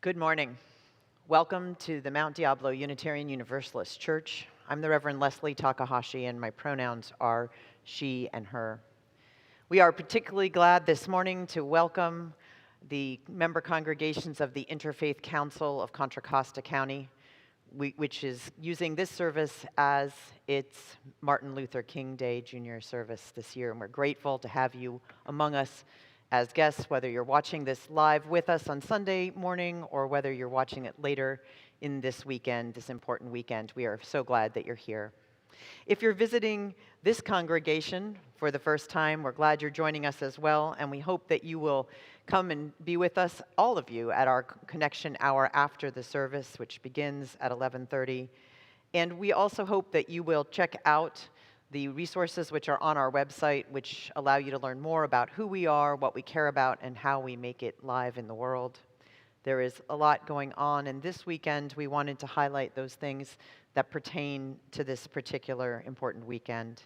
Good morning. Welcome to the Mount Diablo Unitarian Universalist Church. I'm the Reverend Leslie Takahashi, and my pronouns are she and her. We are particularly glad this morning to welcome the member congregations of the Interfaith Council of Contra Costa County, which is using this service as its Martin Luther King Day Junior service this year. And we're grateful to have you among us as guests, whether you're watching this live with us on Sunday morning or whether you're watching it later in this weekend, this important weekend. We are so glad that you're here. If you're visiting this congregation for the first time, we're glad you're joining us as well, and we hope that you will come and be with us, all of you, at our connection hour after the service, which begins at 11:30. And we also hope that you will check out the resources which are on our website, which allow you to learn more about who we are, what we care about, and how we make it live in the world. There is a lot going on, and this weekend we wanted to highlight those things that pertain to this particular important weekend.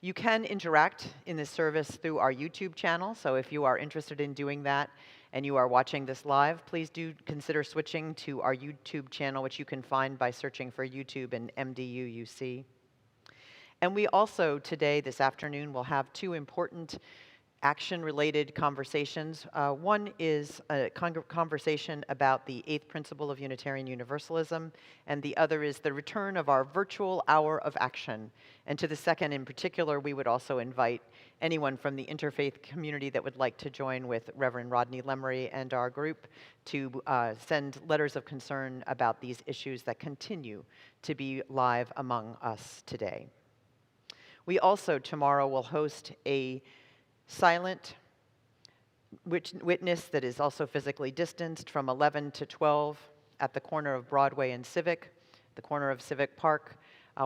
You can interact in this service through our YouTube channel, so if you are interested in doing that and you are watching this live, please do consider switching to our YouTube channel, which you can find by searching for YouTube and MDUUC. And we also today, this afternoon, will have two important action-related conversations. One is a conversation about the eighth principle of Unitarian Universalism, and the other is the return of our virtual hour of action. And to the second in particular, we would also invite anyone from the interfaith community that would like to join with Reverend Rodney Lemery and our group to send letters of concern about these issues that continue to be live among us today. We also tomorrow will host a silent witness that is also physically distanced from 11 to 12 at the corner of Broadway and Civic, the corner of Civic Park,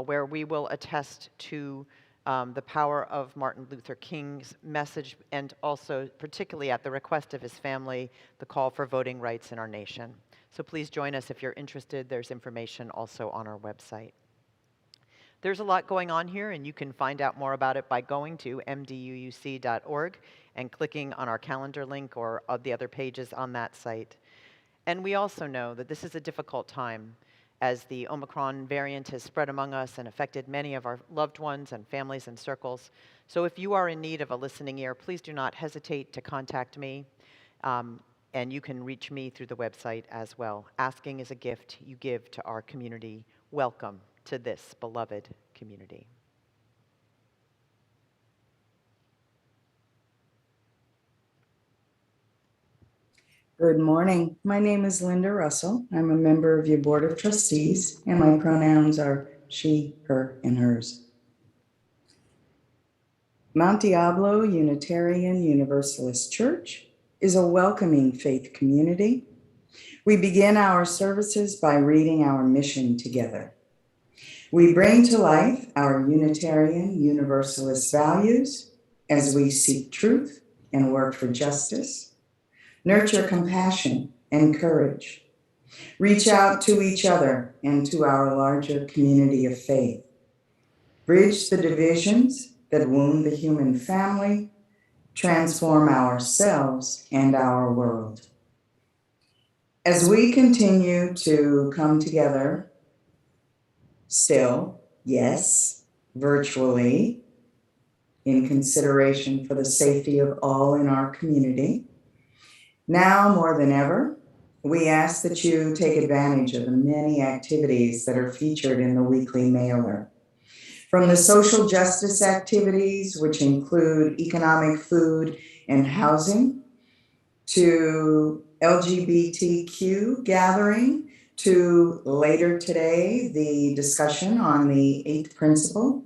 where we will attest to the power of Martin Luther King's message, and also, particularly at the request of his family, the call for voting rights in our nation. So please join us if you're interested. There's information also on our website. There's a lot going on here, and you can find out more about it by going to mduuc.org and clicking on our calendar link or the other pages on that site. And we also know that this is a difficult time as the Omicron variant has spread among us and affected many of our loved ones and families and circles. So if you are in need of a listening ear, please do not hesitate to contact me. And you can reach me through the website as well. Asking is a gift you give to our community. Welcome to this beloved community. Good morning. My name is Linda Russell. I'm a member of your Board of Trustees, and my pronouns are she, her, and hers. Mount Diablo Unitarian Universalist Church is a welcoming faith community. We begin our services by reading our mission together. We bring to life our Unitarian Universalist values as we seek truth and work for justice, nurture compassion and courage, reach out to each other and to our larger community of faith, bridge the divisions that wound the human family, transform ourselves and our world. As we continue to come together, still, yes, virtually, in consideration for the safety of all in our community, now more than ever, we ask that you take advantage of the many activities that are featured in the weekly mailer. From the social justice activities, which include economic, food, and housing, to LGBTQ gathering, to later today, the discussion on the eighth principle,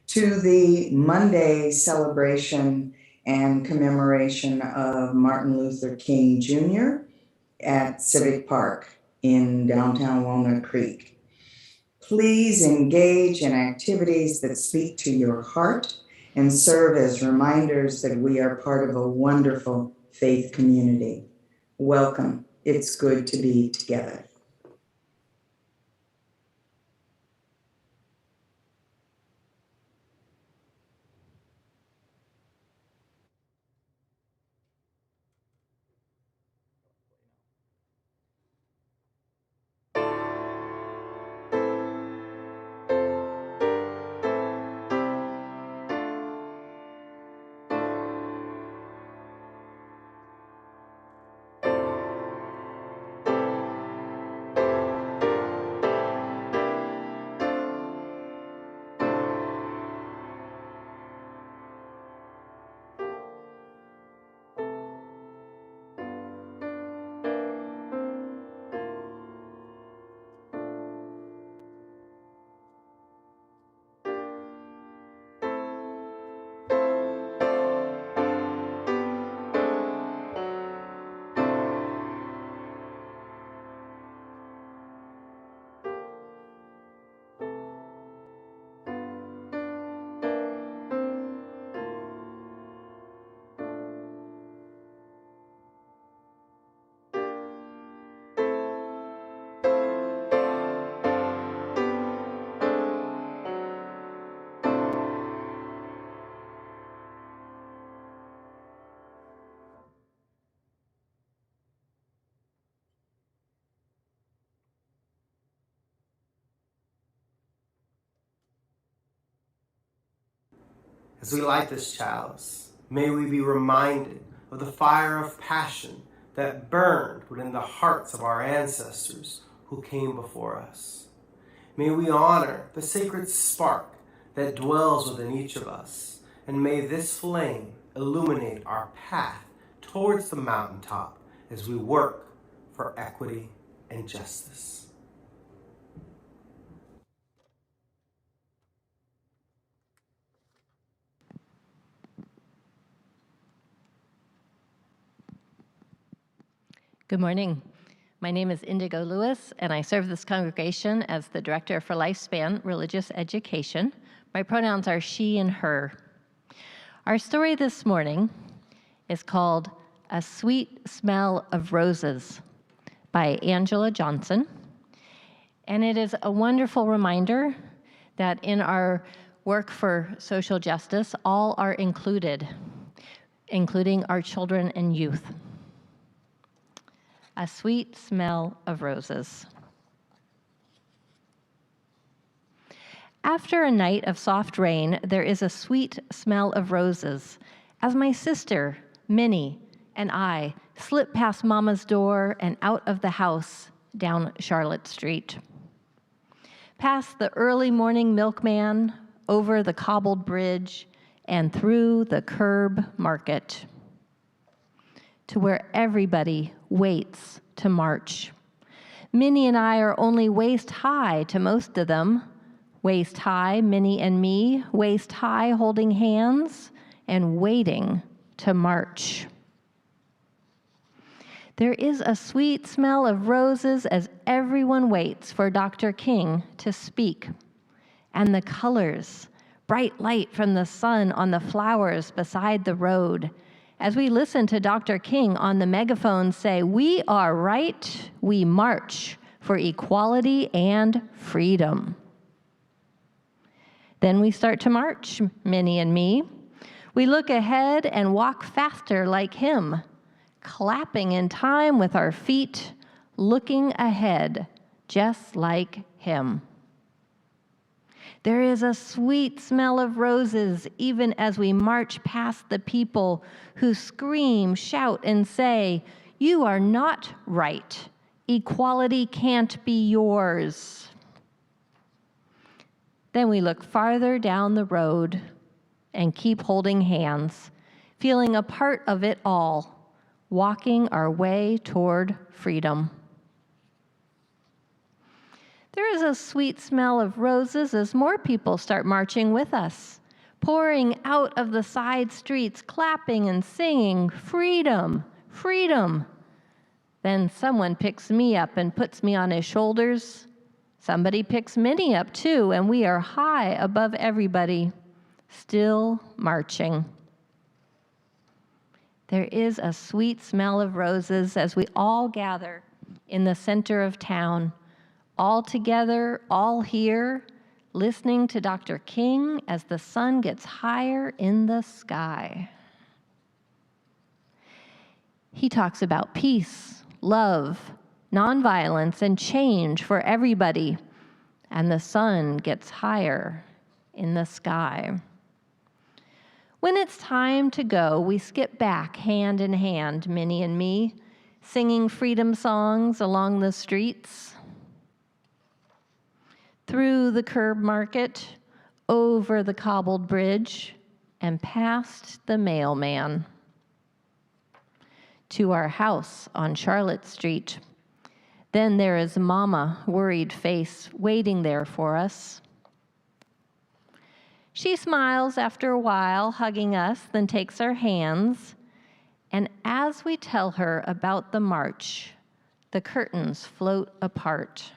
to the Monday celebration and commemoration of Martin Luther King Jr. at Civic Park in downtown Walnut Creek. Please engage in activities that speak to your heart and serve as reminders that we are part of a wonderful faith community. Welcome. It's good to be together. As we light this chalice, may we be reminded of the fire of passion that burned within the hearts of our ancestors who came before us. May we honor the sacred spark that dwells within each of us, and may this flame illuminate our path towards the mountaintop as we work for equity and justice. Good morning. My name is Indigo Lewis, and I serve this congregation as the Director for Lifespan Religious Education. My pronouns are she and her. Our story this morning is called A Sweet Smell of Roses by Angela Johnson. And it is a wonderful reminder that in our work for social justice, all are included, including our children and youth. A sweet smell of roses. After a night of soft rain, there is a sweet smell of roses as my sister, Minnie, and I slip past Mama's door and out of the house down Charlotte Street. Past the early morning milkman, over the cobbled bridge, and through the curb market, to where everybody waits to march. Minnie and I are only waist high to most of them. Waist high, Minnie and me, waist high holding hands and waiting to march. There is a sweet smell of roses as everyone waits for Dr. King to speak. And the colors, bright light from the sun on the flowers beside the road, as we listen to Dr. King on the megaphone say, "We are right, we march for equality and freedom." Then we start to march, Minnie and me. We look ahead and walk faster like him, clapping in time with our feet, looking ahead just like him. There is a sweet smell of roses even as we march past the people who scream, shout, and say, "You are not right. Equality can't be yours." Then we look farther down the road and keep holding hands, feeling a part of it all, walking our way toward freedom. There is a sweet smell of roses as more people start marching with us, pouring out of the side streets, clapping and singing, "Freedom, freedom." Then someone picks me up and puts me on his shoulders. Somebody picks Minnie up too, and we are high above everybody, still marching. There is a sweet smell of roses as we all gather in the center of town, all together, all here, listening to Dr. King as the sun gets higher in the sky. He talks about peace, love, nonviolence, and change for everybody, and the sun gets higher in the sky. When it's time to go, we skip back hand in hand, Minnie and me, singing freedom songs along the streets, through the curb market, over the cobbled bridge, and past the mailman, to our house on Charlotte Street. Then there is Mama, worried face, waiting there for us. She smiles after a while, hugging us, then takes our hands, and as we tell her about the march, the curtains float apart.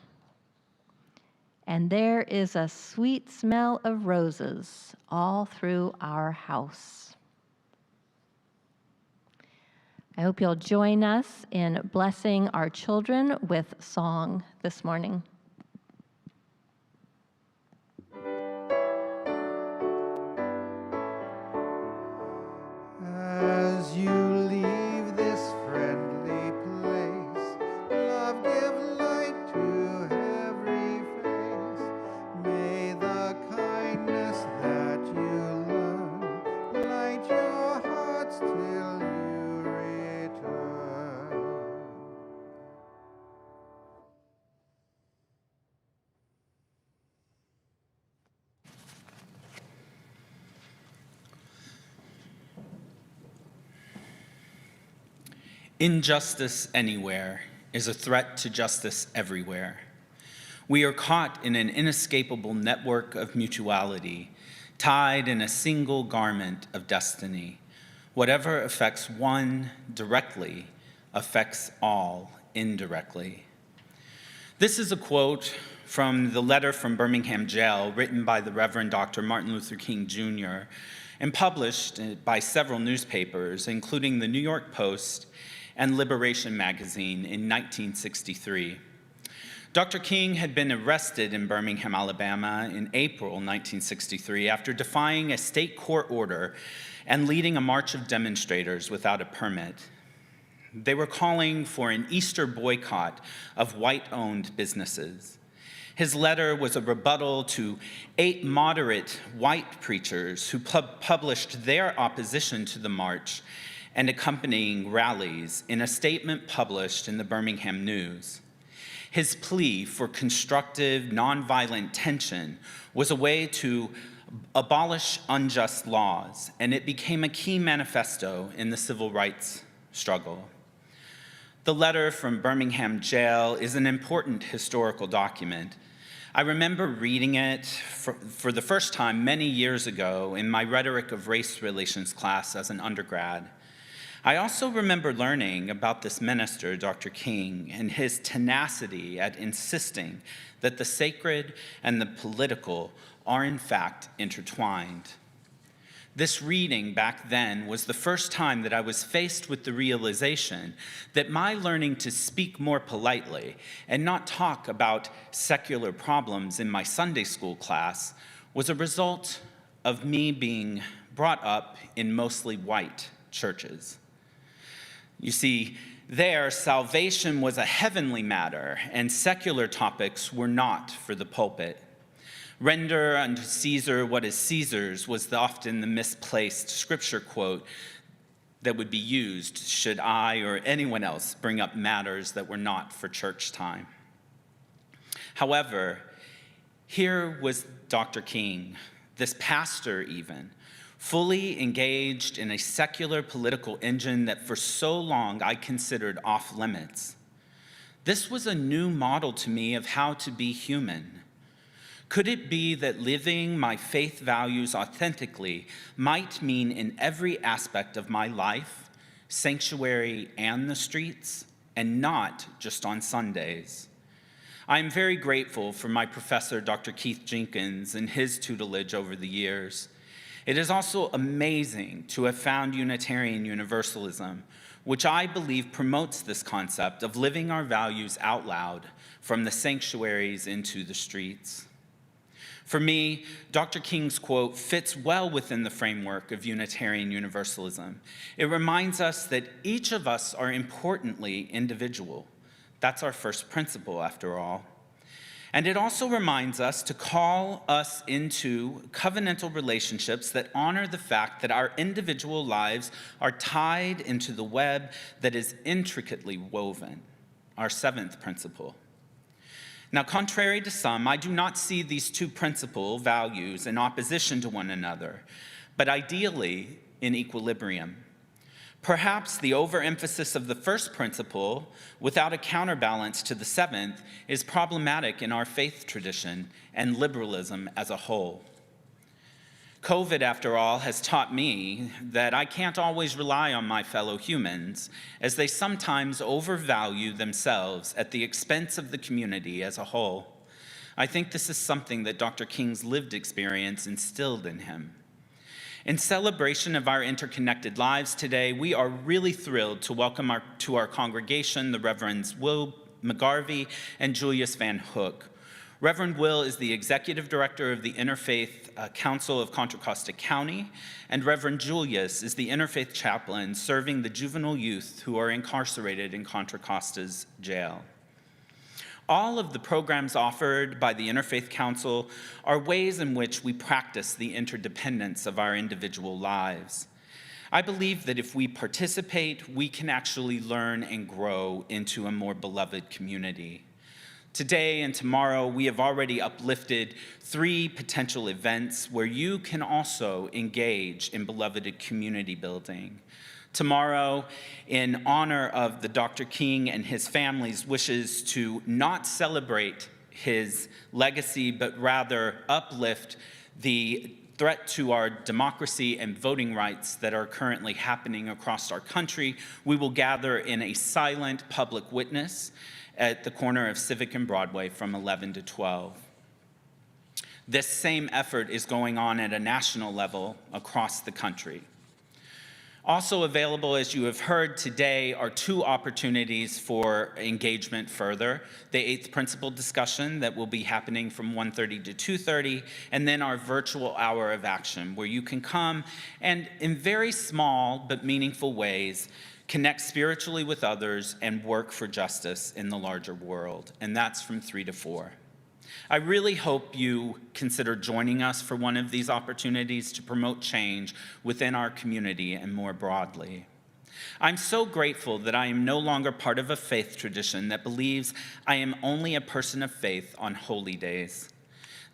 And there is a sweet smell of roses all through our house. I hope you'll join us in blessing our children with song this morning. As you leave this friendly place, love give light to every face. May the kindness that you learn Injustice anywhere is a threat to justice everywhere. We are caught in an inescapable network of mutuality, tied in a single garment of destiny. Whatever affects one directly affects all indirectly. This is a quote from the letter from Birmingham Jail written by the Reverend Dr. Martin Luther King Jr. and published by several newspapers, including the New York Post and Liberation magazine in 1963. Dr. King had been arrested in Birmingham, Alabama in April 1963 after defying a state court order and leading a march of demonstrators without a permit. They were calling for an Easter boycott of white-owned businesses. His letter was a rebuttal to 8 moderate white preachers who published their opposition to the march and accompanying rallies in a statement published in the Birmingham News. His plea for constructive, nonviolent tension was a way to abolish unjust laws, and it became a key manifesto in the civil rights struggle. The letter from Birmingham Jail is an important historical document. I remember reading it for the first time many years ago in my Rhetoric of Race Relations class as an undergrad. I also remember learning about this minister, Dr. King, and his tenacity at insisting that the sacred and the political are in fact intertwined. This reading back then was the first time that I was faced with the realization that my learning to speak more politely and not talk about secular problems in my Sunday school class was a result of me being brought up in mostly white churches. You see, there, salvation was a heavenly matter, and secular topics were not for the pulpit. Render unto Caesar what is Caesar's was often the misplaced scripture quote that would be used should I or anyone else bring up matters that were not for church time. However, here was Dr. King, this pastor even, fully engaged in a secular political engine that for so long I considered off limits. This was a new model to me of how to be human. Could it be that living my faith values authentically might mean in every aspect of my life, sanctuary and the streets, and not just on Sundays? I am very grateful for my professor, Dr. Keith Jenkins, and his tutelage over the years. It is also amazing to have found Unitarian Universalism, which I believe promotes this concept of living our values out loud from the sanctuaries into the streets. For me, Dr. King's quote fits well within the framework of Unitarian Universalism. It reminds us that each of us are importantly individual. That's our first principle, after all. And it also reminds us to call us into covenantal relationships that honor the fact that our individual lives are tied into the web that is intricately woven, our 7th principle. Now, contrary to some, I do not see these two principal values in opposition to one another, but ideally in equilibrium. Perhaps the overemphasis of the first principle without a counterbalance to the 7th is problematic in our faith tradition and liberalism as a whole. COVID, after all, has taught me that I can't always rely on my fellow humans, as they sometimes overvalue themselves at the expense of the community as a whole. I think this is something that Dr. King's lived experience instilled in him. In celebration of our interconnected lives today, we are really thrilled to welcome to our congregation the Reverends Will McGarvey and Julius Van Hook. Reverend Will is the Executive Director of the Interfaith Council of Contra Costa County, and Reverend Julius is the Interfaith Chaplain serving the juvenile youth who are incarcerated in Contra Costa's jail. All of the programs offered by the Interfaith Council are ways in which we practice the interdependence of our individual lives. I believe that if we participate, we can actually learn and grow into a more beloved community. Today and tomorrow, we have already uplifted 3 potential events where you can also engage in beloved community building. Tomorrow, in honor of the Dr. King and his family's wishes to not celebrate his legacy, but rather uplift the threat to our democracy and voting rights that are currently happening across our country, we will gather in a silent public witness at the corner of Civic and Broadway from 11 to 12. This same effort is going on at a national level across the country. Also available, as you have heard today, are 2 opportunities for engagement further. The 8th principle discussion that will be happening from 1:30 to 2:30, and then our virtual hour of action, where you can come and in very small but meaningful ways, connect spiritually with others and work for justice in the larger world. And that's from 3 to 4. I really hope you consider joining us for one of these opportunities to promote change within our community and more broadly. I'm so grateful that I am no longer part of a faith tradition that believes I am only a person of faith on holy days.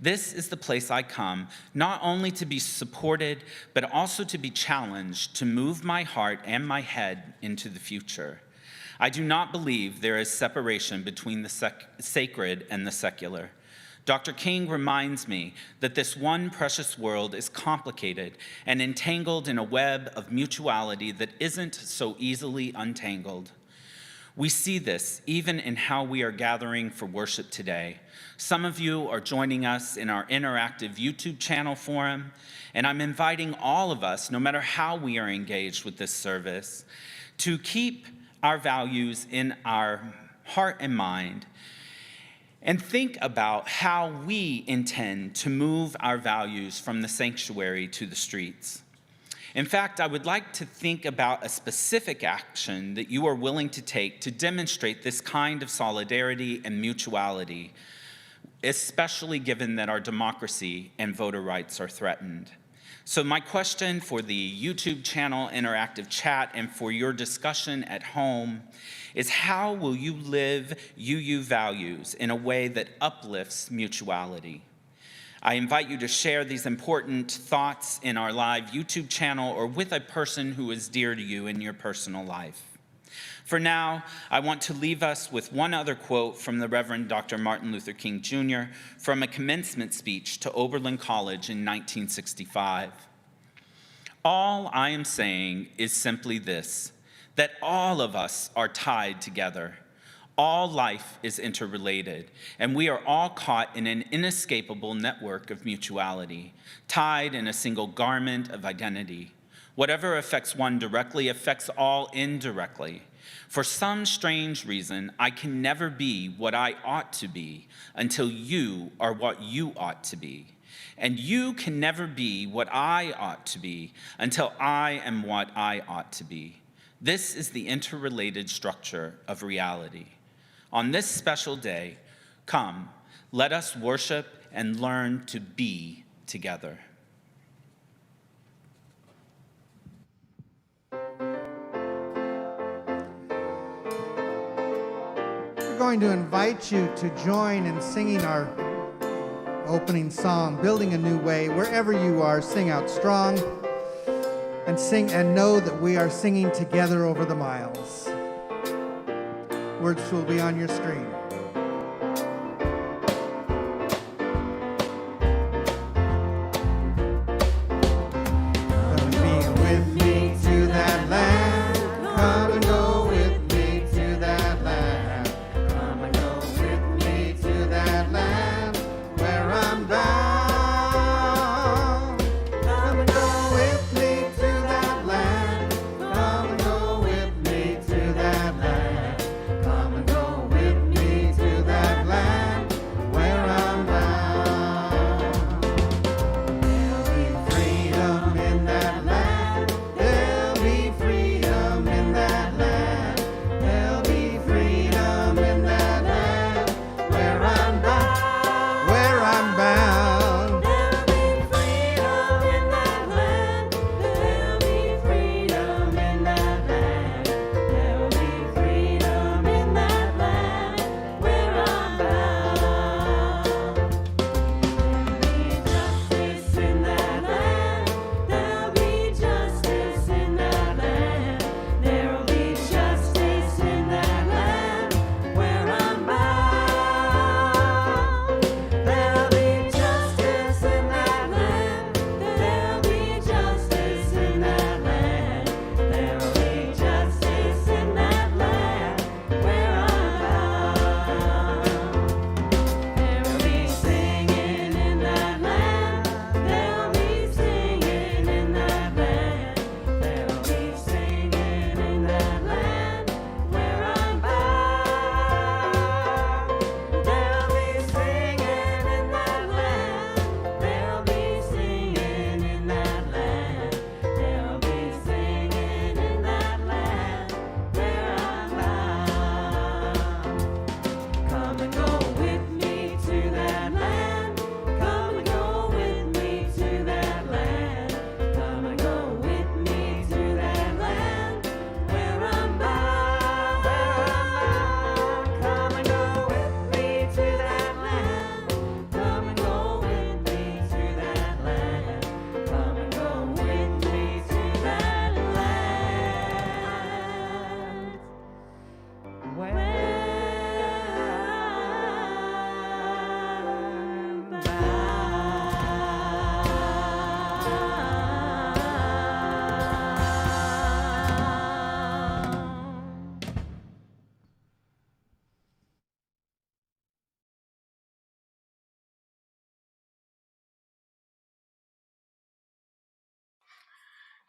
This is the place I come, not only to be supported, but also to be challenged to move my heart and my head into the future. I do not believe there is separation between the sacred and the secular. Dr. King reminds me that this one precious world is complicated and entangled in a web of mutuality that isn't so easily untangled. We see this even in how we are gathering for worship today. Some of you are joining us in our interactive YouTube channel forum, and I'm inviting all of us, no matter how we are engaged with this service, to keep our values in our heart and mind, and think about how we intend to move our values from the sanctuary to the streets. In fact, I would like to think about a specific action that you are willing to take to demonstrate this kind of solidarity and mutuality, especially given that our democracy and voter rights are threatened. So my question for the YouTube channel interactive chat and for your discussion at home is, how will you live UU values in a way that uplifts mutuality? I invite you to share these important thoughts in our live YouTube channel or with a person who is dear to you in your personal life. For now, I want to leave us with one other quote from the Reverend Dr. Martin Luther King Jr. from a commencement speech to Oberlin College in 1965. All I am saying is simply this, that all of us are tied together. All life is interrelated, and we are all caught in an inescapable network of mutuality, tied in a single garment of identity. Whatever affects one directly affects all indirectly. For some strange reason, I can never be what I ought to be until you are what you ought to be. And you can never be what I ought to be until I am what I ought to be. This is the interrelated structure of reality. On this special day, come, let us worship and learn to be together. We're going to invite you to join in singing our opening song, Building a New Way. Wherever you are, sing out strong and sing and know that we are singing together over the miles. Words will be on your screen. Come be with me to that land. Come and go with me to that land. Come and go with me to that land where I'm bound. Come and go with me to that land. Come and go with me to that land. Come and go with me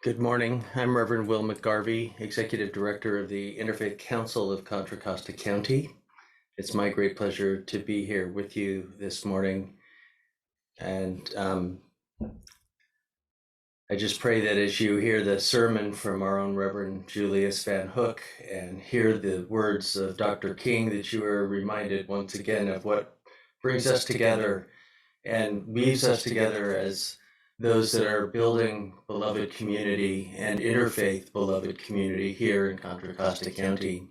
Good morning. I'm Reverend Will McGarvey, Executive Director of the Interfaith Council of Contra Costa County. It's my great pleasure to be here with you this morning. And I just pray that as you hear the sermon from our own Reverend Julius Van Hook and hear the words of Dr. King, that you are reminded once again of what brings us together and weaves us together as those that are building beloved community and interfaith beloved community here in Contra Costa County.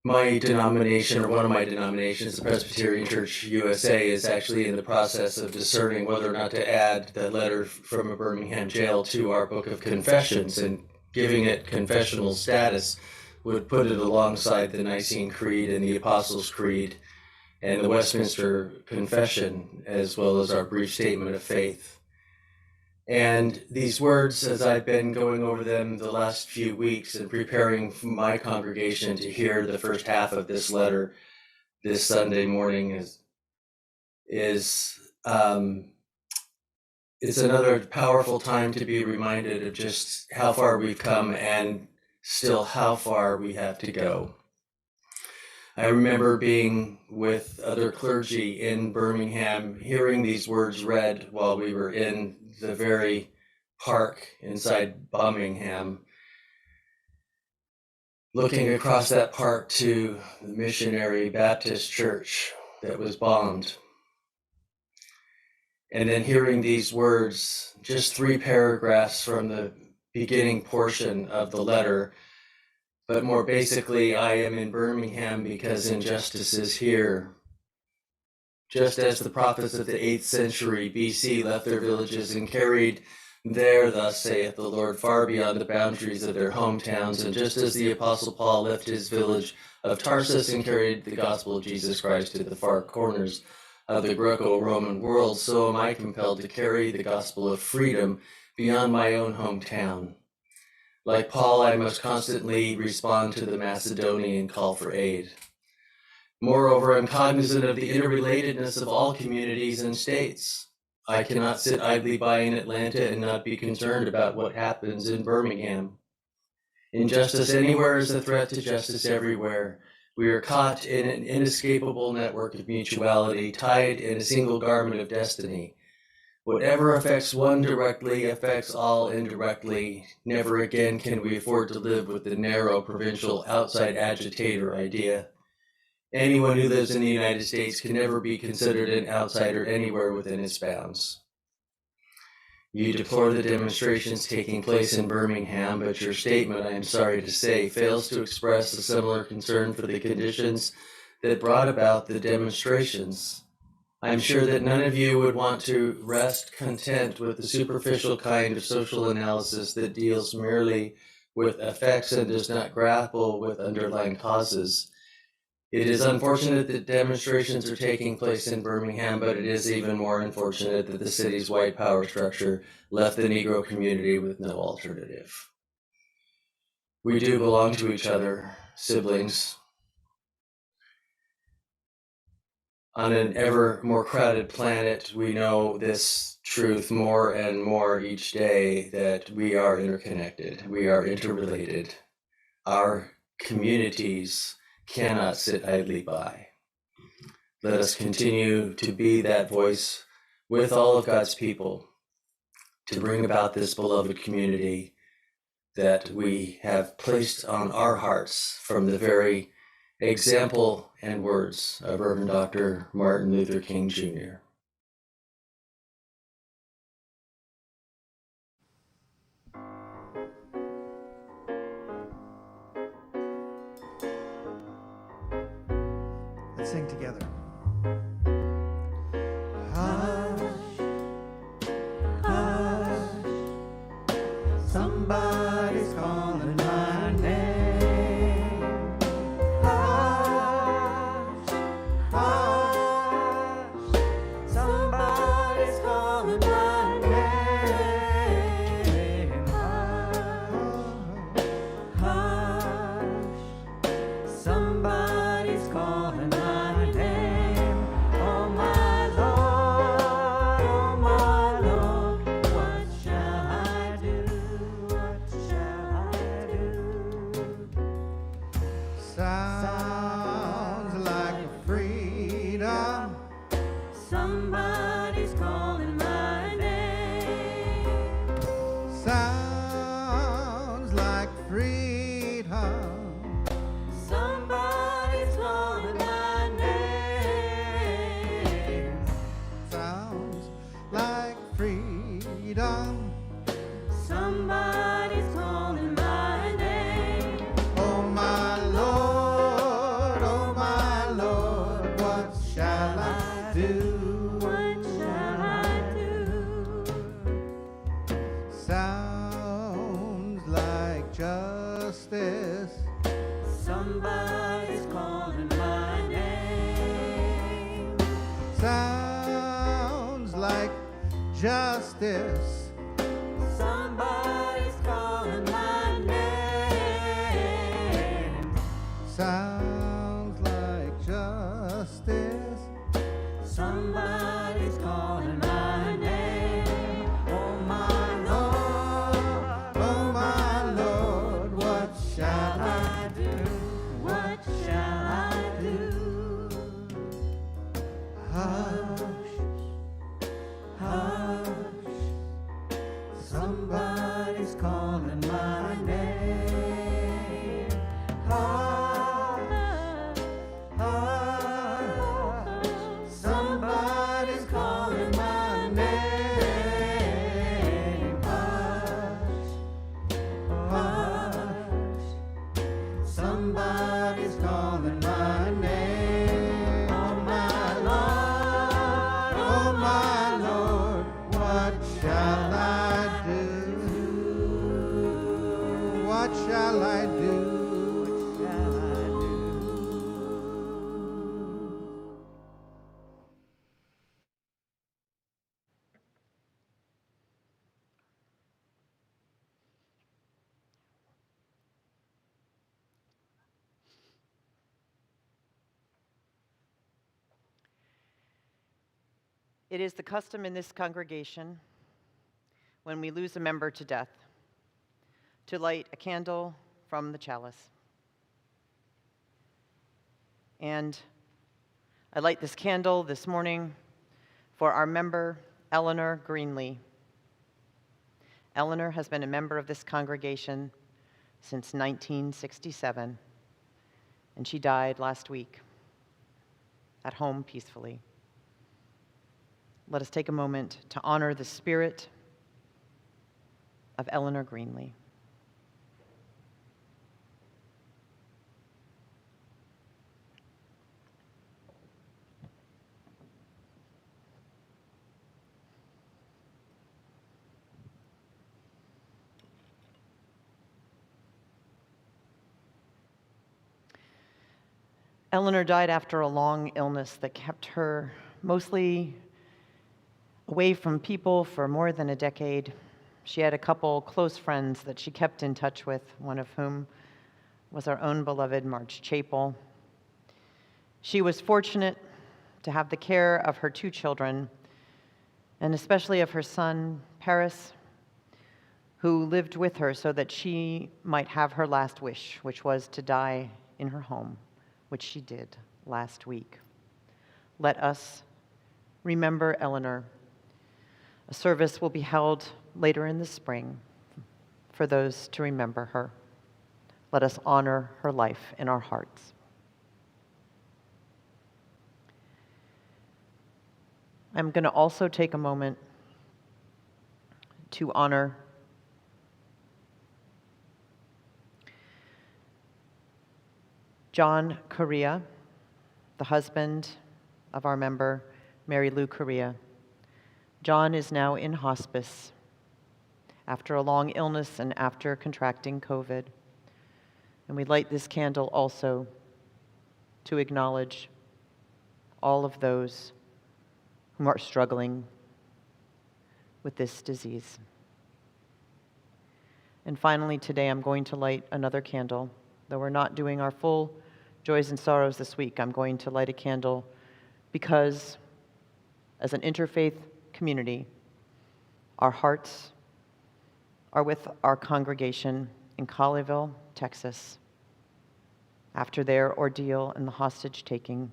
My denomination, or one of my denominations, the Presbyterian Church USA, is actually in the process of discerning whether or not to add the letter from a Birmingham jail to our Book of Confessions, and giving it confessional status would put it alongside the Nicene Creed and the Apostles' Creed and the Westminster Confession, as well as our brief statement of faith. And these words, as I've been going over them the last few weeks and preparing for my congregation to hear the first half of this letter this Sunday morning, it's another powerful time to be reminded of just how far we've come and still how far we have to go. I remember being with other clergy in Birmingham, hearing these words read while we were in the very park inside Birmingham, looking across that park to the missionary Baptist church that was bombed. And then hearing these words, just 3 paragraphs from the beginning portion of the letter, but more basically, I am in Birmingham because injustice is here. Just as the prophets of the 8th century BC left their villages and carried their, thus saith the Lord, far beyond the boundaries of their hometowns, and just as the Apostle Paul left his village of Tarsus and carried the gospel of Jesus Christ to the far corners of the Greco-Roman world, so am I compelled to carry the gospel of freedom beyond my own hometown. Like Paul, I must constantly respond to the Macedonian call for aid. Moreover, I'm cognizant of the interrelatedness of all communities and states. I cannot sit idly by in Atlanta and not be concerned about what happens in Birmingham. Injustice anywhere is a threat to justice everywhere. We are caught in an inescapable network of mutuality, tied in a single garment of destiny. Whatever affects one directly affects all indirectly. Never again can we afford to live with the narrow, provincial, outside agitator idea. Anyone who lives in the United States can never be considered an outsider anywhere within its bounds. You deplore the demonstrations taking place in Birmingham, but your statement, I am sorry to say, fails to express a similar concern for the conditions that brought about the demonstrations. I'm sure that none of you would want to rest content with the superficial kind of social analysis that deals merely with effects and does not grapple with underlying causes. It is unfortunate that demonstrations are taking place in Birmingham, but it is even more unfortunate that the city's white power structure left the Negro community with no alternative. We do belong to each other, siblings. On an ever more crowded planet, we know this truth more and more each day, that we are interconnected, we are interrelated. Our communities cannot sit idly by. Let us continue to be that voice with all of God's people to bring about this beloved community that we have placed on our hearts from the very example and words of Reverend Dr. Martin Luther King Jr. Let's sing together. Somebody's calling my name. Hush, hush. Somebody's calling my name. Hush, hush. Somebody's calling my name. freedom. Somebody's calling my name. Oh my Lord, what shall I do? What shall I do? Sounds like justice. Somebody's calling my name. Sounds like justice. Somebody's calling my name. Sounds like justice. Somebody's calling my name. Oh my Lord, what shall I do? What shall I do? hush? Hush, somebody's calling my name. Hush, hush, somebody's calling my name. Hush, hush, somebody's calling my name. Oh my Lord, What shall I do? What shall I do? shall I do? It is the custom in this congregation, when we lose a member to death, to light a candle from the chalice. And I light this candle this morning for our member, Eleanor Greenlee. Eleanor has been a member of this congregation since 1967, and she died last week at home peacefully. Let us take a moment to honor the spirit of Eleanor Greenlee. Eleanor died after a long illness that kept her mostly away from people for more than a decade. She had a couple close friends that she kept in touch with, one of whom was our own beloved Marge Chapel. She was fortunate to have the care of her two children, and especially of her son, Paris, who lived with her so that she might have her last wish, which was to die in her home, which she did last week. Let us remember Eleanor. A service will be held later in the spring for those to remember her. Let us honor her life in our hearts. I'm going to also take a moment to honor John Correa, the husband of our member, Mary Lou Correa. John is now in hospice after a long illness and after contracting COVID. And we light this candle also to acknowledge all of those who are struggling with this disease. And finally, today I'm going to light another candle. Though we're not doing our full joys and sorrows this week, I'm going to light a candle because as an interfaith community, our hearts are with our congregation in Colleyville, Texas, after their ordeal in the hostage-taking.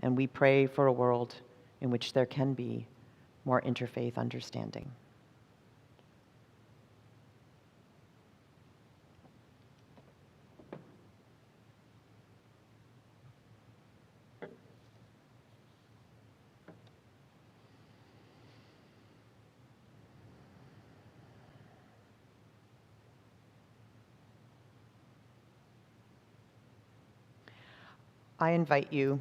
And we pray for a world in which there can be more interfaith understanding. I invite you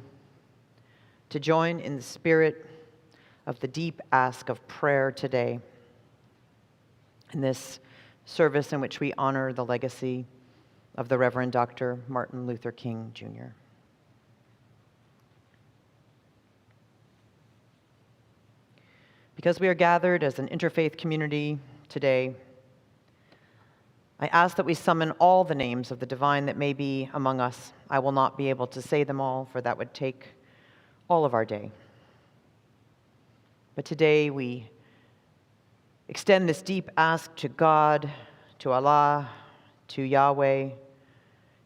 to join in the spirit of the deep ask of prayer today in this service in which we honor the legacy of the Reverend Dr. Martin Luther King, Jr. Because we are gathered as an interfaith community today, I ask that we summon all the names of the divine that may be among us. I will not be able to say them all, for that would take all of our day. But today we extend this deep ask to God, to Allah, to Yahweh,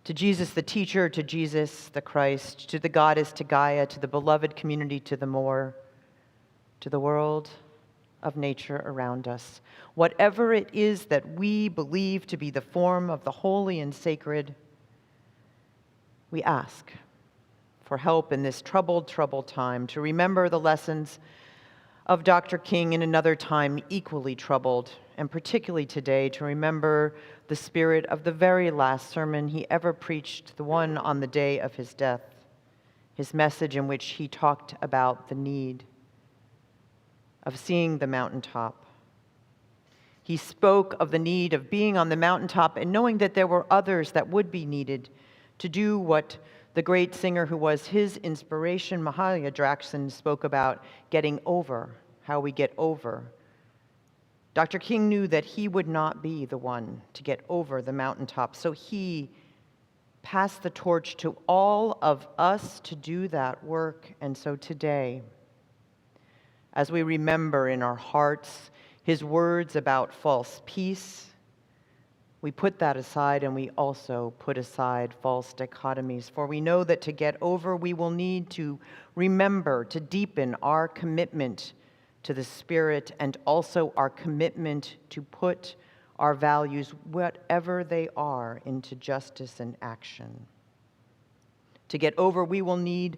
to Jesus the teacher, to Jesus the Christ, to the goddess, to Gaia, to the beloved community, to the more, to the world of nature around us. Whatever it is that we believe to be the form of the holy and sacred, we ask for help in this troubled time, to remember the lessons of Dr. King in another time equally troubled, and particularly today to remember the spirit of the very last sermon he ever preached, the one on the day of his death, his message in which he talked about the need of seeing the mountaintop. He spoke of the need of being on the mountaintop and knowing that there were others that would be needed to do what the great singer who was his inspiration, Mahalia Jackson, spoke about, getting over, how we get over. Dr. King knew that he would not be the one to get over the mountaintop, so he passed the torch to all of us to do that work. And so today, as we remember in our hearts his words about false peace, we put that aside and we also put aside false dichotomies. For we know that to get over, we will need to remember to deepen our commitment to the Spirit and also our commitment to put our values, whatever they are, into justice and action. To get over, we will need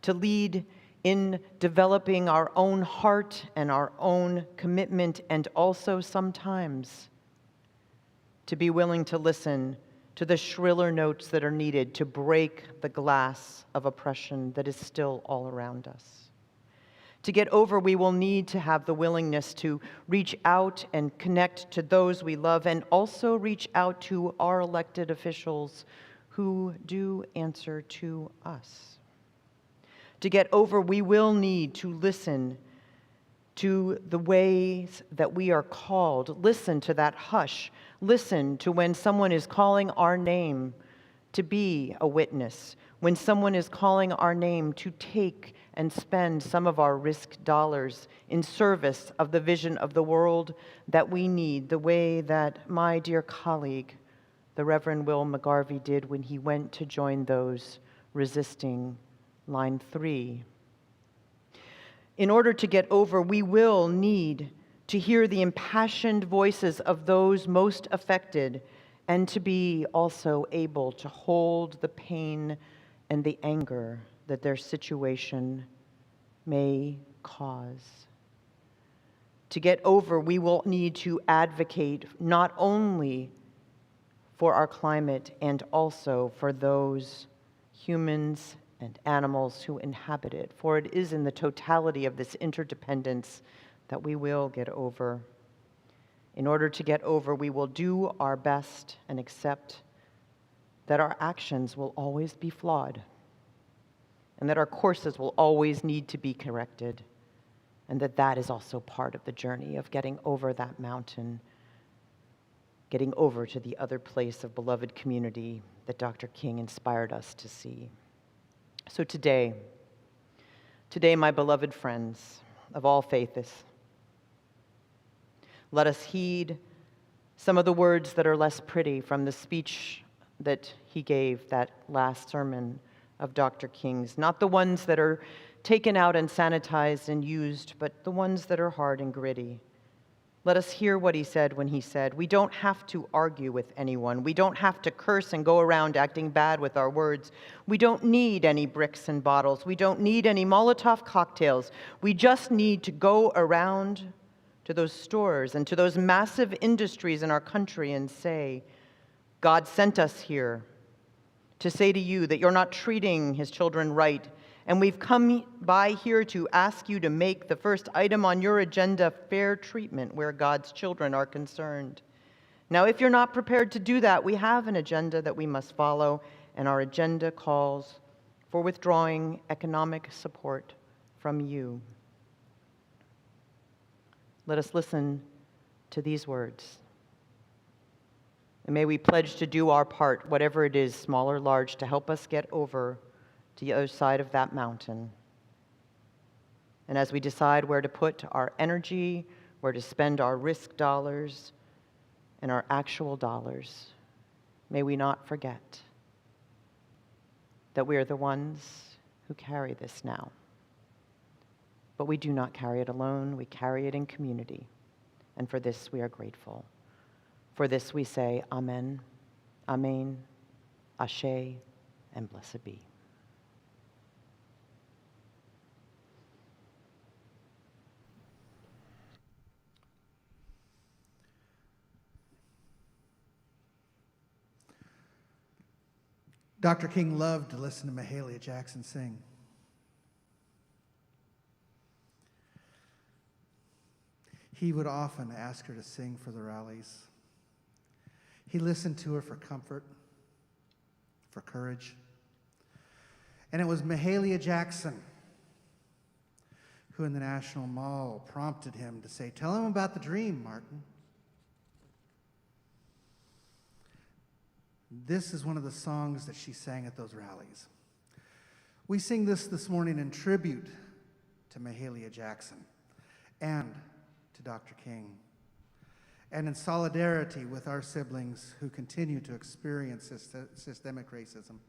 to lead in developing our own heart and our own commitment, and also sometimes to be willing to listen to the shriller notes that are needed to break the glass of oppression that is still all around us. To get over, we will need to have the willingness to reach out and connect to those we love, and also reach out to our elected officials who do answer to us. To get over, we will need to listen to the ways that we are called. Listen to that hush. Listen to when someone is calling our name to be a witness, when someone is calling our name to take and spend some of our risk dollars in service of the vision of the world that we need, the way that my dear colleague, the Reverend Will McGarvey, did when he went to join those resisting Line 3. In order to get over, we will need to hear the impassioned voices of those most affected, and to be also able to hold the pain and the anger that their situation may cause. To get over, we will need to advocate not only for our climate and also for those humans and animals who inhabit it, for it is in the totality of this interdependence that we will get over. In order to get over, we will do our best and accept that our actions will always be flawed, and that our courses will always need to be corrected, and that that is also part of the journey of getting over that mountain, getting over to the other place of beloved community that Dr. King inspired us to see. So today, my beloved friends of all faiths, let us heed some of the words that are less pretty from the speech that he gave, that last sermon of Dr. King's. Not the ones that are taken out and sanitized and used, but the ones that are hard and gritty. Let us hear what he said when he said, we don't have to argue with anyone. We don't have to curse and go around acting bad with our words. We don't need any bricks and bottles. We don't need any Molotov cocktails. We just need to go around to those stores and to those massive industries in our country and say, God sent us here to say to you that you're not treating his children right, and we've come by here to ask you to make the first item on your agenda fair treatment where God's children are concerned. Now, if you're not prepared to do that, we have an agenda that we must follow, and our agenda calls for withdrawing economic support from you. Let us listen to these words. And may we pledge to do our part, whatever it is, small or large, to help us get over to the other side of that mountain. And as we decide where to put our energy, where to spend our risk dollars and our actual dollars, may we not forget that we are the ones who carry this now. But we do not carry it alone, we carry it in community. And for this we are grateful. For this we say, Amen, Amen, Ashe, and blessed be. Dr. King loved to listen to Mahalia Jackson sing. He would often ask her to sing for the rallies. He listened to her for comfort, for courage. And it was Mahalia Jackson who in the National Mall prompted him to say, "Tell him about the dream, Martin." This is one of the songs that she sang at those rallies. We sing this morning in tribute to Mahalia Jackson and to Dr. King, and in solidarity with our siblings who continue to experience systemic racism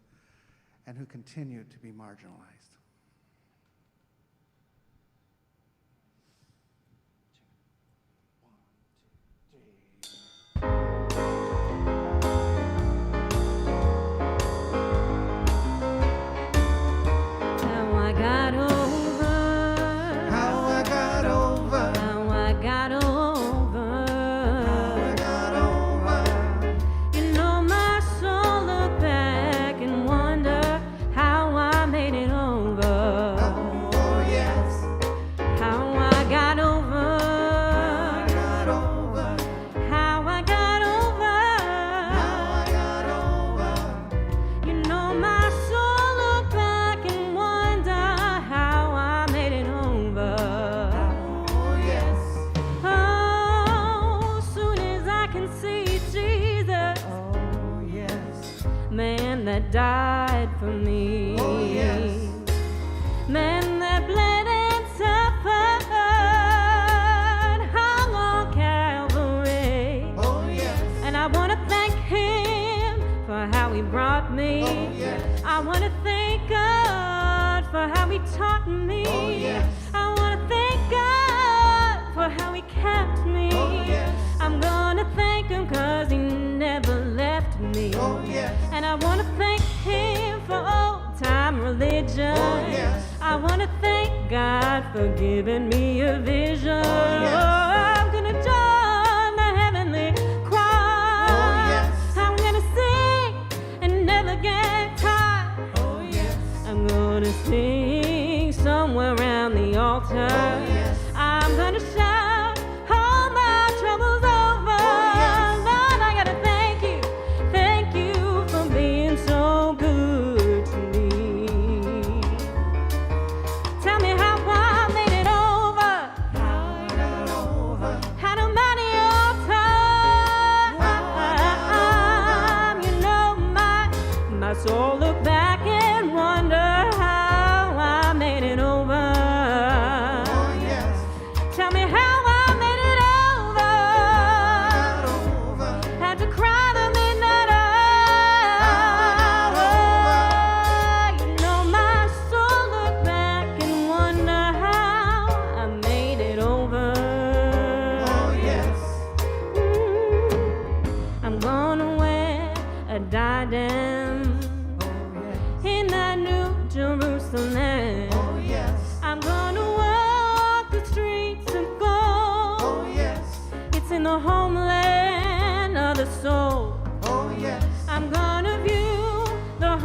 and who continue to be marginalized. Died for me. Oh, yes. Man that bled and suffered, hung on Calvary. Oh, yes. And I want to thank him for how he brought me. Oh, yes. I want to thank God for how he taught me. Oh, yes. I want to thank God for how he kept me. Oh, yes. I'm going to thank him because he never left me. Oh, yes. And I want to thank him for old-time religion. Oh, yes. I want to thank God for giving me a vision. Oh, yes. I'm going to join the heavenly choir. Oh, yes. I'm going to sing and never get tired. Oh, yes. I'm going to sing somewhere around the altar. Oh, yes. I'm going to shout all my troubles over. Oh, yes. Lord, I got to thank you for being so good to me. Tell me how I made it over. How I got over. Had a mighty old time. You know my soul look back and wonder how I made it over. Oh, yes. Tell me how I made it over. Had to cry the midnight hour. You know my soul look back and wonder how I made it over. Oh, yes. I'm gonna wear a diadem. Oh, yes. In that new Jerusalem. Oh, yes. I'm gonna walk the streets of gold. Oh, yes. It's in the homeland of the soul. Oh, yes. I'm gonna view the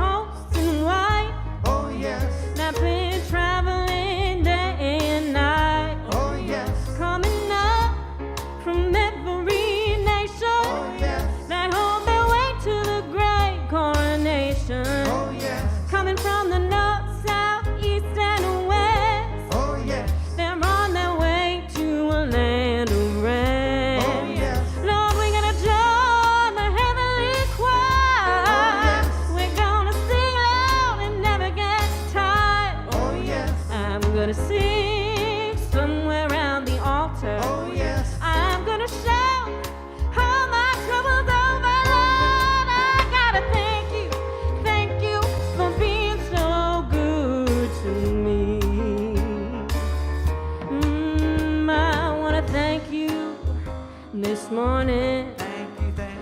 this morning.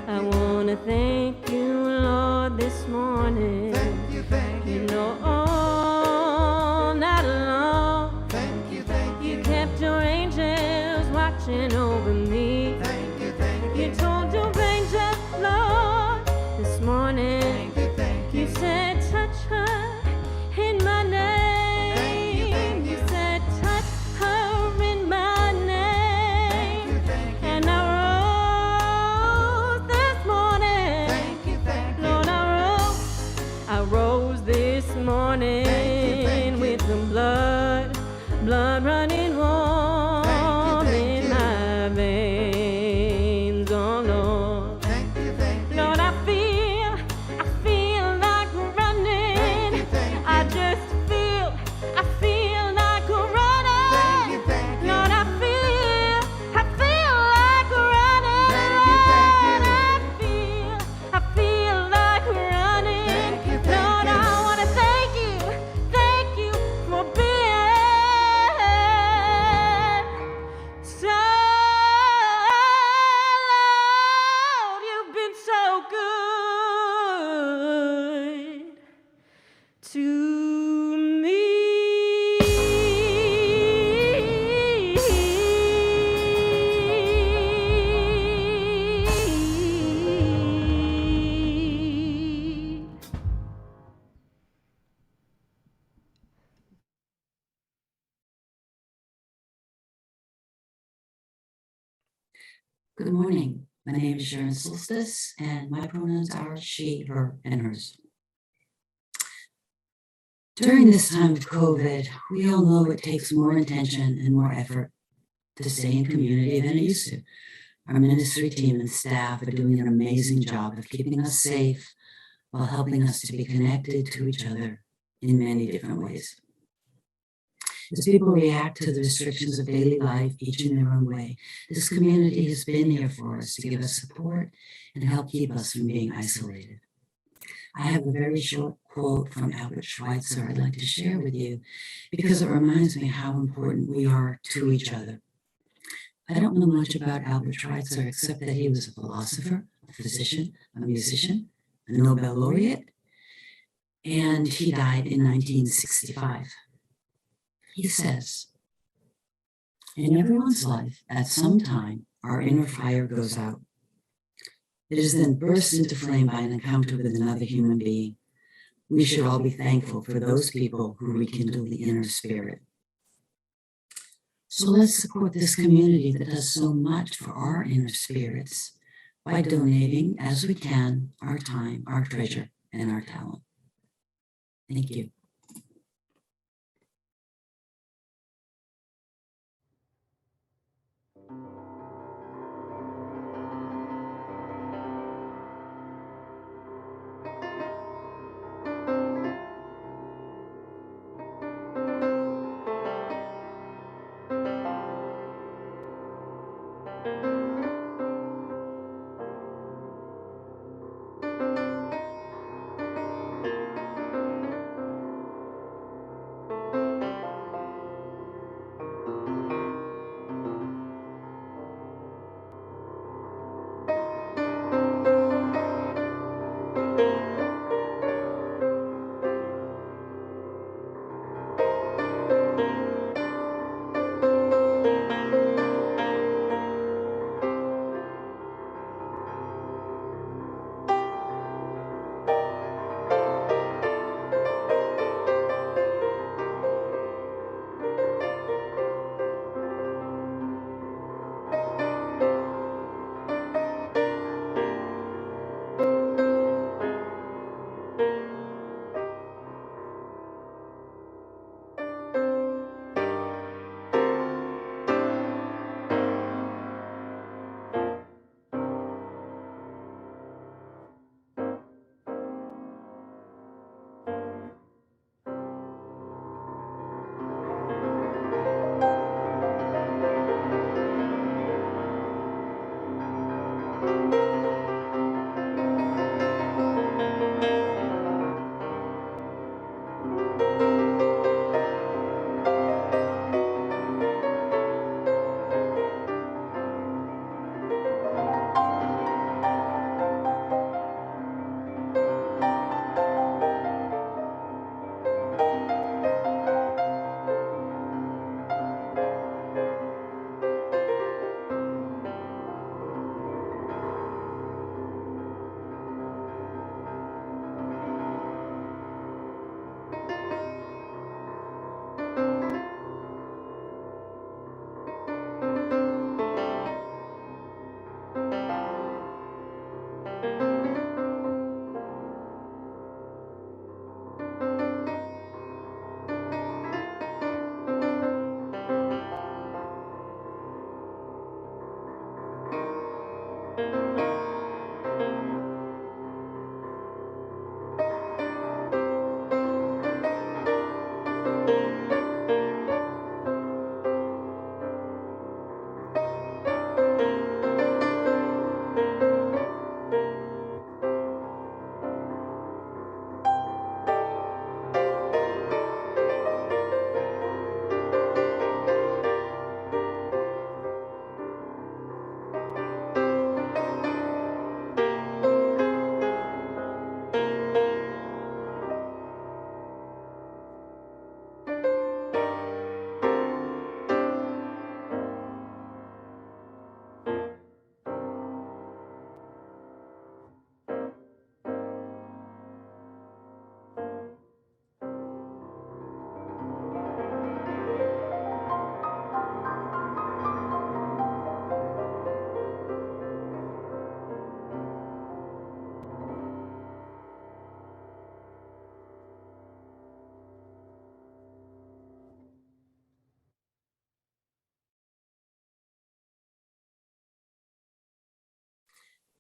I want to thank you, Lord, this morning. You know, all night long, you kept your angels watching over me. You told your angels, Lord, this morning. You said, touch her in my name. You said, touch her in my name. And I rose this morning. Lord, I rose this morning with the blood running warm in my veins. Oh, Lord. Lord, I feel like running. I feel like running. Lord, I feel like running. I feel like running. Lord, I want to thank you for being so loud. You've been so good to me. Good morning. My name is Sharon Solstice, and my pronouns are she, her, and hers. During this time of COVID, we all know it takes more intention and more effort to stay in community than it used to. Our ministry team and staff are doing an amazing job of keeping us safe while helping us to be connected to each other in many different ways. As people react to the restrictions of daily life, each in their own way, this community has been here for us to give us support and help keep us from being isolated. I have a very short quote from Albert Schweitzer I'd like to share with you because it reminds me how important we are to each other. I don't know much about Albert Schweitzer except that he was a philosopher, a physician, a musician, a Nobel laureate, and he died in 1965. He says, in everyone's life, at some time, our inner fire goes out. It is then burst into flame by an encounter with another human being. We should all be thankful for those people who rekindle the inner spirit. So let's support this community that does so much for our inner spirits by donating, as we can, our time, our treasure, and our talent. Thank you.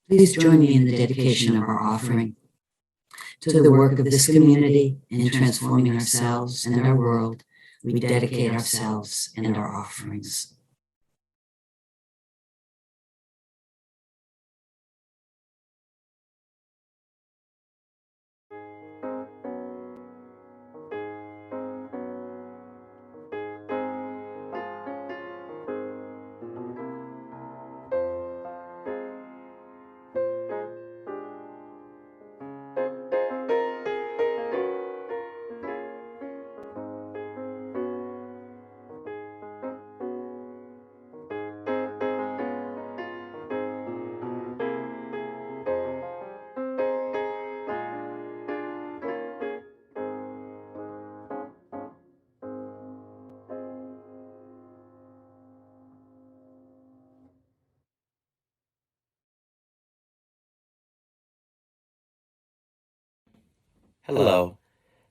Please join me in the dedication of our offering to the work of this community in transforming ourselves and our world. We dedicate ourselves and our offerings. Hello,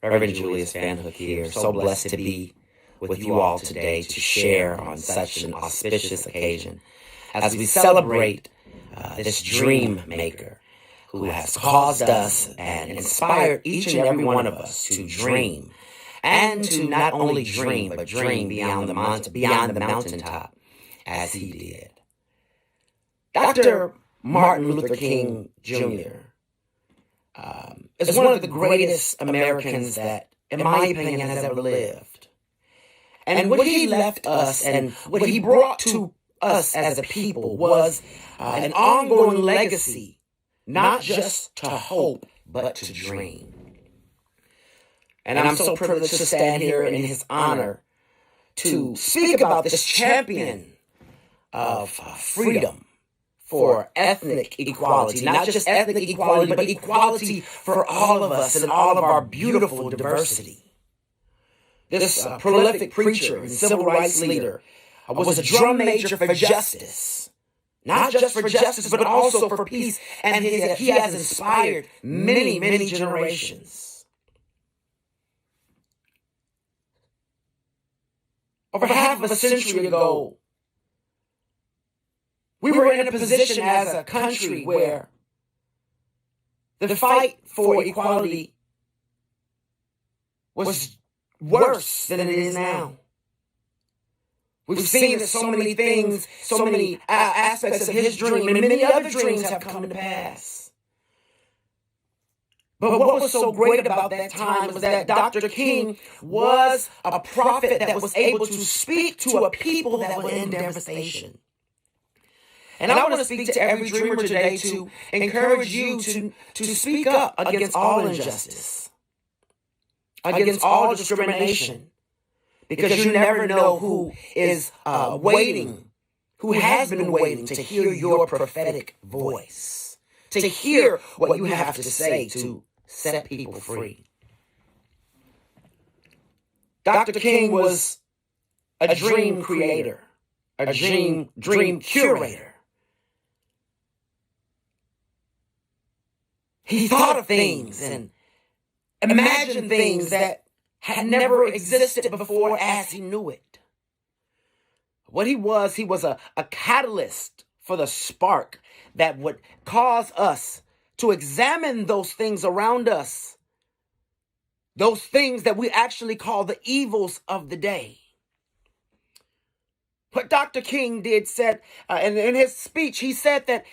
Reverend Julius Vanhook here. So blessed to be with you all today to share on such an auspicious occasion as we celebrate this dream maker who has caused us and inspired each and every one of us to dream, and to not only dream, but dream beyond the mountaintop as he did. Dr. Martin Luther King Jr. Is one of the greatest Americans that, in my opinion, has ever lived. And what he left us and what he brought to us as a people was an ongoing legacy, not just to hope, but to dream. And I'm so privileged to stand here in his honor to speak about this champion of freedom for ethnic equality, not just ethnic equality, but equality for all of us and all of our beautiful diversity. This prolific preacher and civil rights leader was a drum major for justice, not just for justice, but also for peace, and he has inspired many, many generations. Over half of a century ago, we were in a position as a country where the fight for equality was worse than it is now. We've seen that so many things, so many aspects of his dream and many other dreams have come to pass. But what was so great about that time was that Dr. King was a prophet that was able to speak to a people that were in devastation. And I want to speak to every dreamer today to encourage you to speak up against all injustice, against all discrimination, because you never know who is waiting, who has been waiting to hear your prophetic voice, to hear what you have to say to set people free. Dr. King was a dream creator, a dream curator. He thought of things and imagined things that had never existed before as he knew it. What he was a catalyst for the spark that would cause us to examine those things around us, those things that we actually call the evils of the day. What Dr. King said in his speech, he said that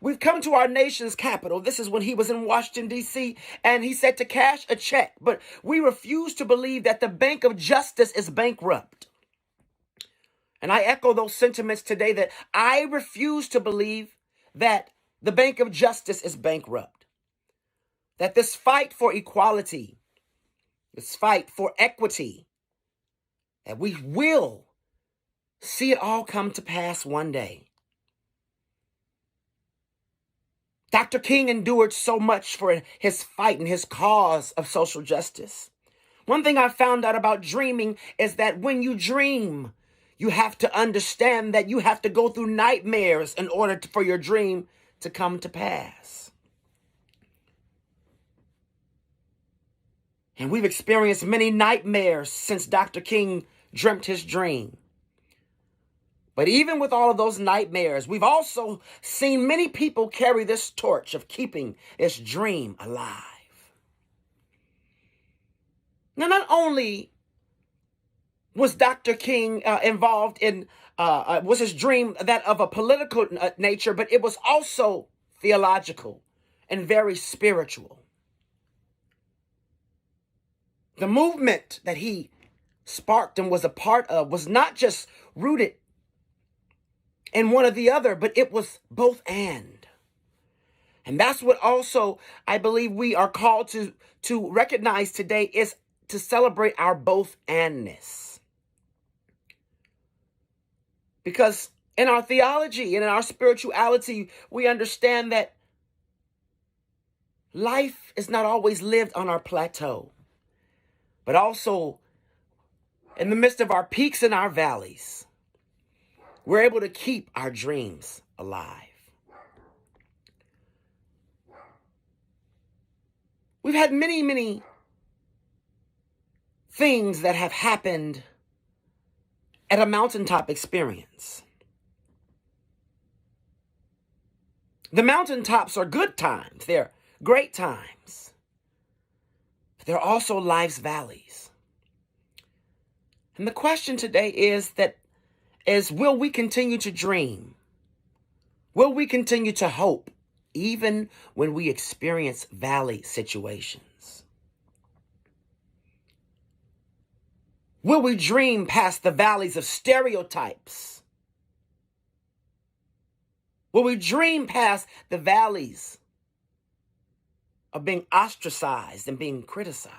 we've come to our nation's capital. This is when he was in Washington, D.C., and he said to cash a check, but we refuse to believe that the Bank of Justice is bankrupt. And I echo those sentiments today that I refuse to believe that the Bank of Justice is bankrupt. That this fight for equality, this fight for equity, that we will see it all come to pass one day. Dr. King endured so much for his fight and his cause of social justice. One thing I found out about dreaming is that when you dream, you have to understand that you have to go through nightmares in order for your dream to come to pass. And we've experienced many nightmares since Dr. King dreamt his dream. But even with all of those nightmares, we've also seen many people carry this torch of keeping this dream alive. Now, not only was Dr. King involved in, was his dream that of a political nature, but it was also theological and very spiritual. The movement that he sparked and was a part of was not just rooted in one or the other, but it was both and. And that's what also I believe we are called to recognize today, is to celebrate our both andness. Because in our theology and in our spirituality, we understand that life is not always lived on our plateau, but also in the midst of our peaks and our valleys, we're able to keep our dreams alive. We've had many, many things that have happened at a mountaintop experience. The mountaintops are good times. They're great times. But they're also life's valleys. And the question today is, will we continue to dream? Will we continue to hope even when we experience valley situations? Will we dream past the valleys of stereotypes? Will we dream past the valleys of being ostracized and being criticized?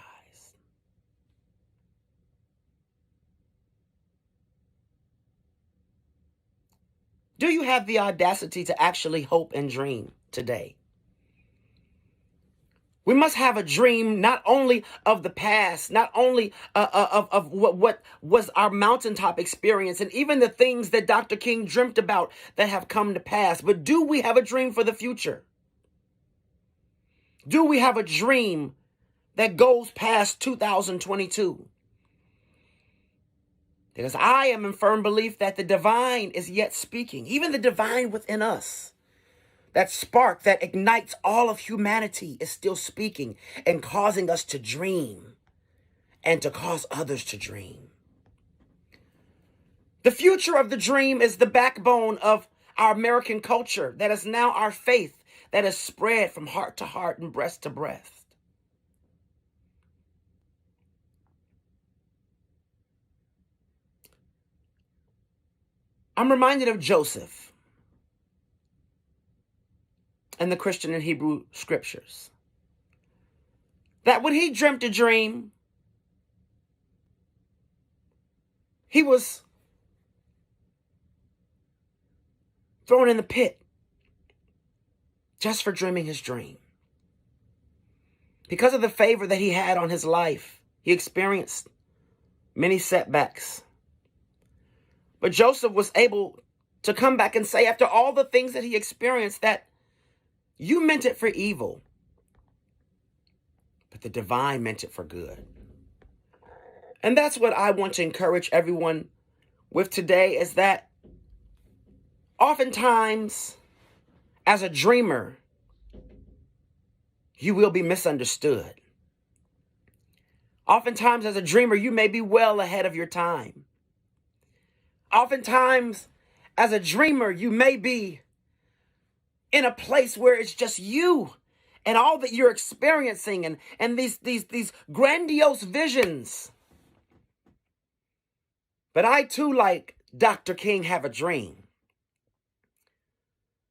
Do you have the audacity to actually hope and dream today? We must have a dream not only of the past, not only of what was our mountaintop experience and even the things that Dr. King dreamt about that have come to pass, but do we have a dream for the future? Do we have a dream that goes past 2022? Because I am in firm belief that the divine is yet speaking, even the divine within us. That spark that ignites all of humanity is still speaking and causing us to dream and to cause others to dream. The future of the dream is the backbone of our American culture. That is now our faith that is spread from heart to heart and breast to breast. I'm reminded of Joseph and the Christian and Hebrew scriptures. That when he dreamt a dream, he was thrown in the pit just for dreaming his dream. Because of the favor that he had on his life, he experienced many setbacks. But Joseph was able to come back and say, after all the things that he experienced, that you meant it for evil, but the divine meant it for good. And that's what I want to encourage everyone with today, is that Oftentimes, as a dreamer, you will be misunderstood. Oftentimes, as a dreamer, you may be well ahead of your time. Oftentimes, as a dreamer, you may be in a place where it's just you and all that you're experiencing and these grandiose visions. But I too, like Dr. King, have a dream.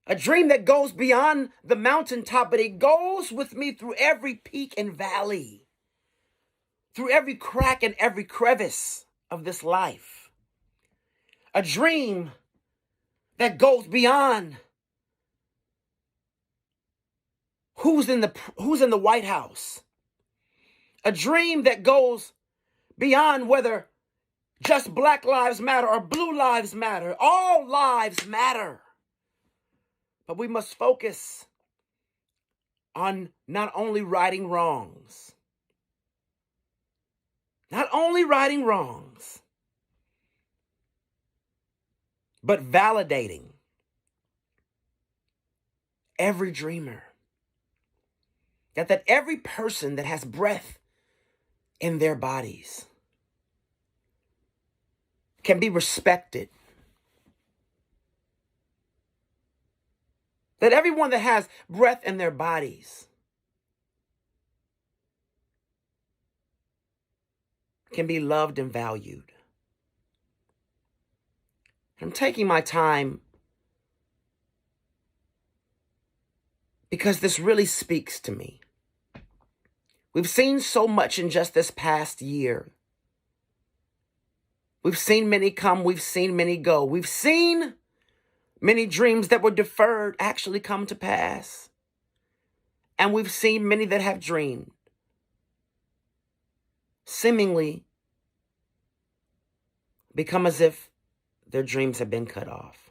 A dream that goes beyond the mountaintop, but it goes with me through every peak and valley, through every crack and every crevice of this life. A dream that goes beyond who's in the White House. A dream that goes beyond whether just Black lives matter or blue lives matter. All lives matter. But we must focus on not only righting wrongs, but validating every dreamer. That every person that has breath in their bodies can be respected. That everyone that has breath in their bodies can be loved and valued. I'm taking my time because this really speaks to me. We've seen so much in just this past year. We've seen many come, we've seen many go. We've seen many dreams that were deferred actually come to pass. And we've seen many that have dreamed, seemingly become as if their dreams have been cut off.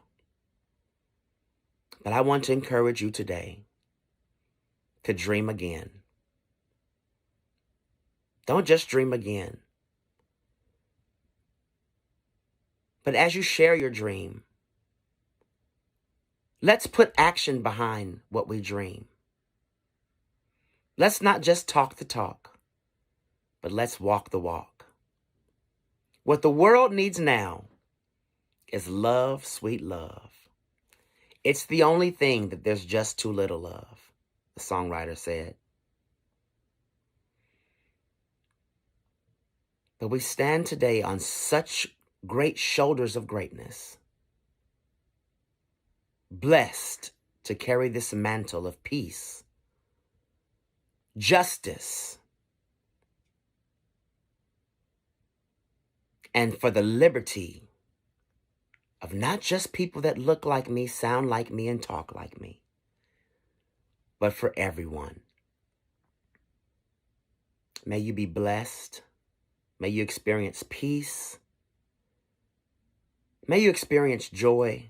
But I want to encourage you today to dream again. Don't just dream again. But as you share your dream, let's put action behind what we dream. Let's not just talk the talk, but let's walk the walk. What the world needs now is love, sweet love. It's the only thing that there's just too little of, the songwriter said. But we stand today on such great shoulders of greatness, blessed to carry this mantle of peace, justice, and for the liberty of not just people that look like me, sound like me, and talk like me, but for everyone. May you be blessed. May you experience peace. May you experience joy.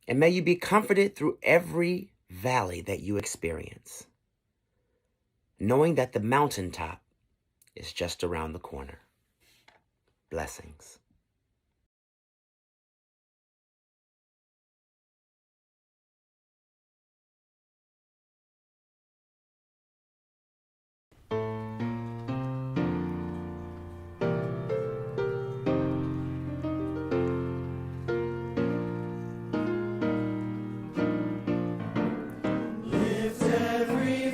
And may you be comforted through every valley that you experience, knowing that the mountaintop is just around the corner. Blessings.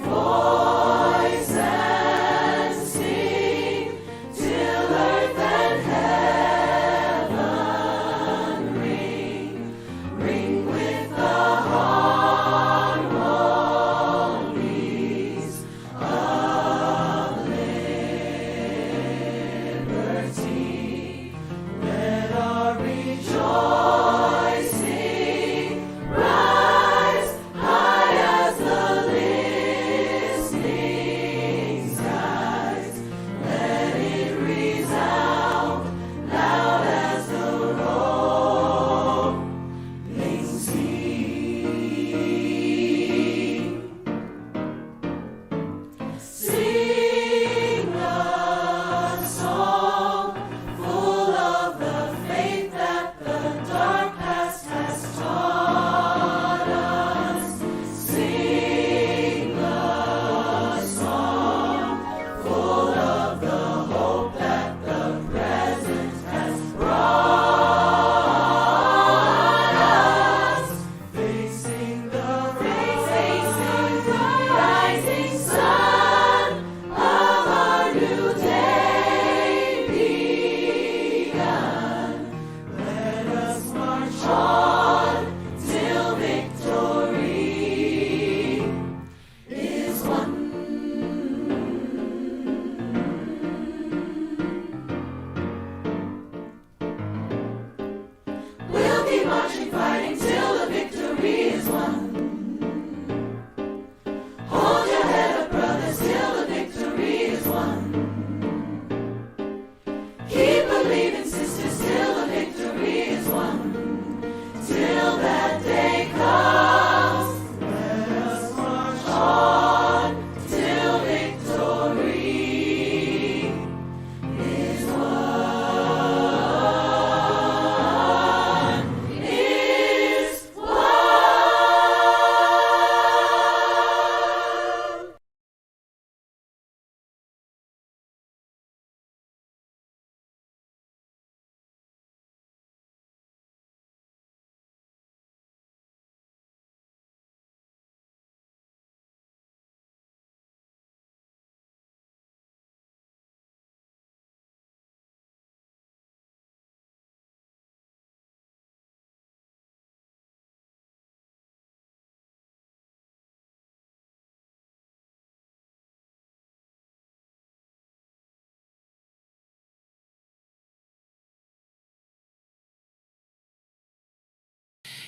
Voice and sing till earth and heaven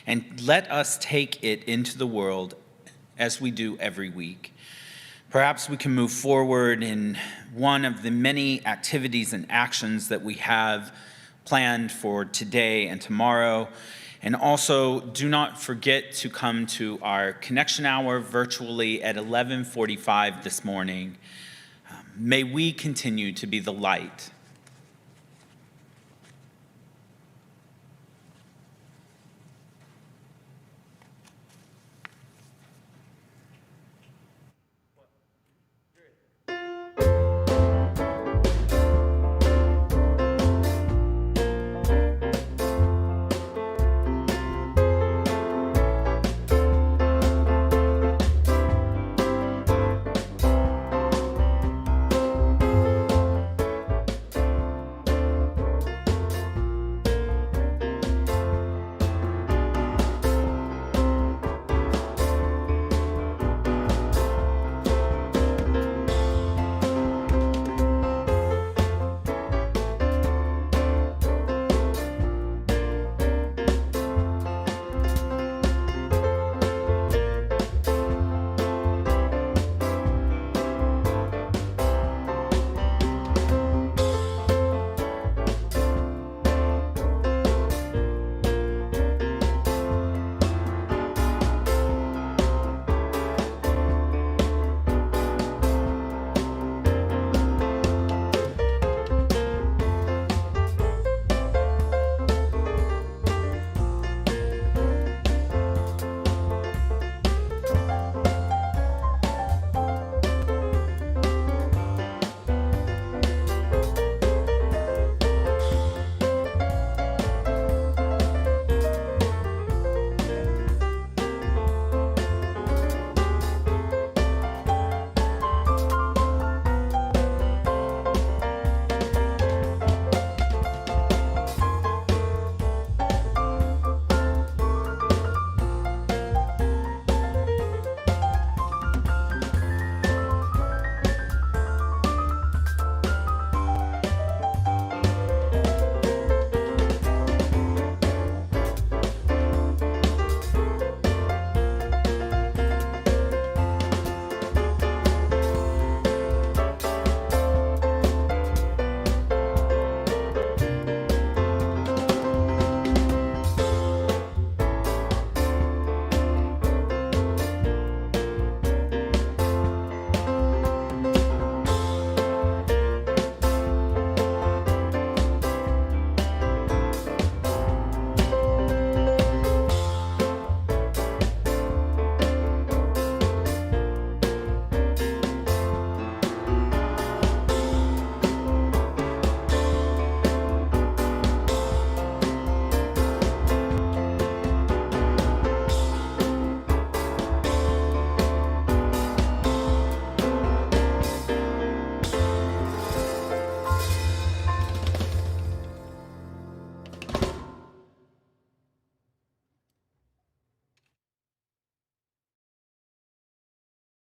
and let us take it into the world as we do every week. Perhaps we can move forward in one of the many activities and actions that we have planned for today and tomorrow. And also, do not forget to come to our Connection Hour virtually at 11:45 this morning. May we continue to be the light